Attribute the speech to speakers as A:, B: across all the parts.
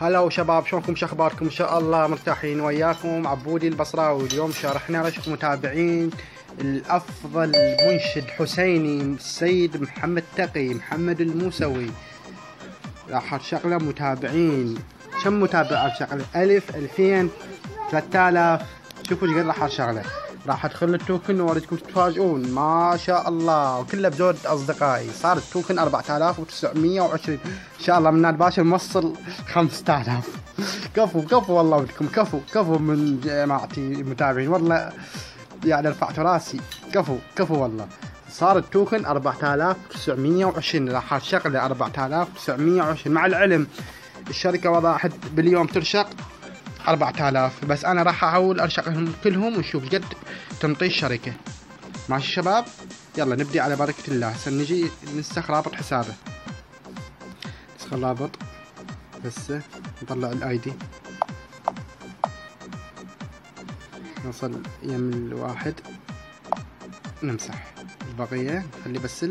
A: هلا وشباب، شلونكم؟ شو اخباركم؟ ان شاء الله مرتاحين. وياكم عبودي البصراوي. اليوم شارحنا لكم متابعين الافضل منشد حسيني السيد محمد تقي محمد الموسوي. راح تشغله متابعين. كم متابع شغله؟ 1000 2000 3000. شوفوا ايش قد راح اشغله. راح ادخل التوكن واوريكم تتفاجئون ما شاء الله، وكله بزود اصدقائي. صار التوكن 4920 ان شاء الله. من الباشا موصل 5000. كفو والله ودكم، كفو من جماعتي المتابعين والله، يعني رفعت راسي. كفو والله. صار التوكن 4920. راح اشغله 4920. مع العلم الشركة وضعت باليوم ترشق 4000، بس انا راح احاول ارشقهم كلهم ونشوف قد تنطي الشركة. ماشي شباب؟ يلا نبدي على بركة الله. هسه نجي نسخ رابط حسابه. نسخ الرابط بس نطلع الاي دي، نوصل يم الواحد نمسح البقية، نخلي بس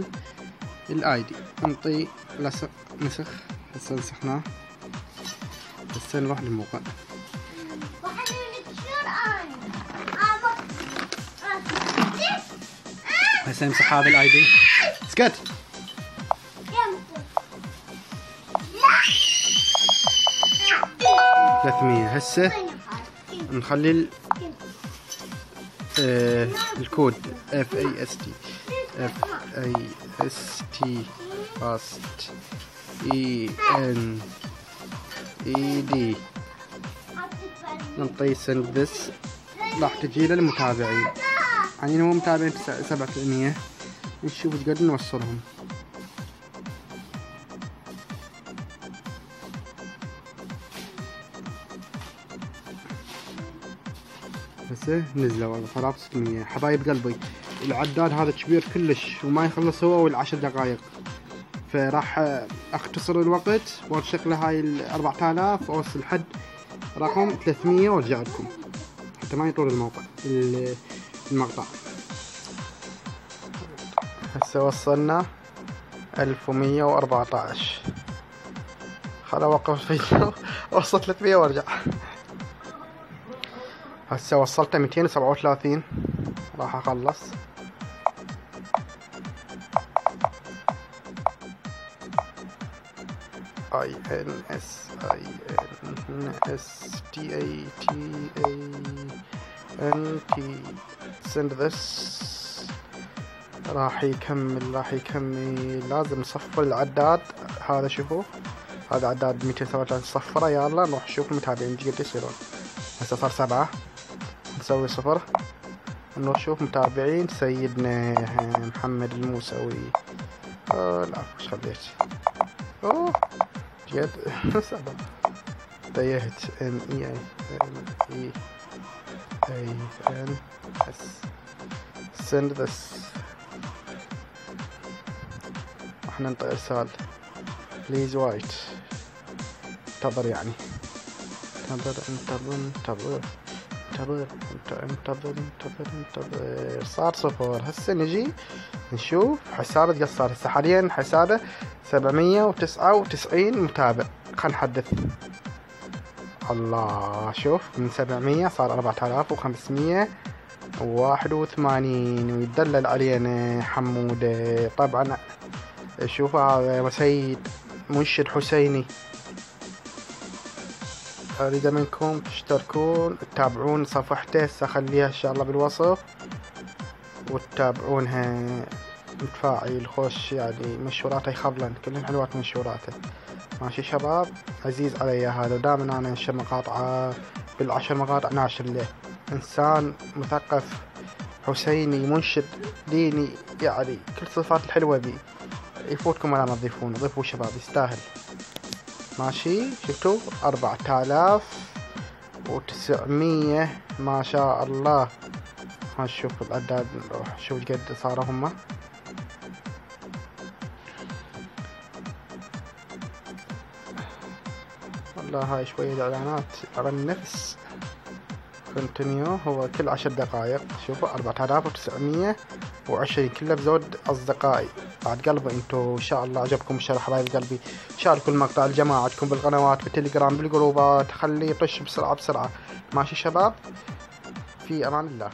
A: الاي دي، نعطي نسخ. هسه نسخناه. هسه نروح للموقع. هسه نمسح هذا الاي دي. اسكت. 300. هسه نخلي الكود FAST FAST ENED. نعطي send this. راح تجي للمتابعين. يعني هو متابعين 700. نشوف ايش قد نوصلهم. هسه نزلوا والله 3600. حبايب قلبي العداد هذا كبير كلش وما يخلص هو وال10 دقائق، فراح اختصر الوقت وارشق له هاي ال 4000 واوصل حد رقم 300 وارجع لكم حتى ما يطول المقطع. هسه وصلنا 1114. خل اوقف الفيديو اوصل 300 وارجع. هسه وصلت 237. راح اخلص. INSINSTATANT send this. راح يكمل. لازم نصفر العداد هذا. شوفوا هذا عداد 237 صفره. يلا نروح نشوف المتابعين قد يصيرون. هسه صار 7. نسوي 0 نشوف متابعين سيدنا محمد الموسوي. لا ايش خليت. جد 7. تيهت. MEINEANS send this. احنا ننطي ارسال. بليز وايت. انتظر يعني. انتظر. صار 0. هسه نجي نشوف حسابه قد صار. هسه حاليا حسابه 799 متابع. خلينا نحدث. الله، شوف من 700 صار 4581 ويدلل علينا حموده. طبعا شوف هذا سيد منشد حسيني. اريد منكم تشتركون تتابعون صفحته. سأخليها ان شاء الله بالوصف وتتابعونها. متفاعل خوش يعني مشوراته يخبلن كلهن حلوات منشوراته. ماشي شباب؟ عزيز علي هذا. دائما انا انشر مقاطعه بال10 مقاطع ناشر له. انسان مثقف حسيني منشد ديني، يعني كل الصفات الحلوه بي. يفوتكم ولا ما تضيفون. ضيفوا شباب يستاهل. ماشي؟ شفتوا 4900 ما شاء الله. هنشوف العداد. نروح شوف قد صاروا هم. والله هاي شوية اعلانات على النفس. كونتينيو هو كل 10 دقائق. شوفوا 4920 كله بزود اصدقائي. بعد قلبي انتو ان شاء الله عجبكم الشرح حبايب قلبي. شاركوا المقطع لجماعتكم بالقنوات بالتليجرام بالجروبات، خليه يطش بسرعة بسرعة. ماشي شباب، في امان الله.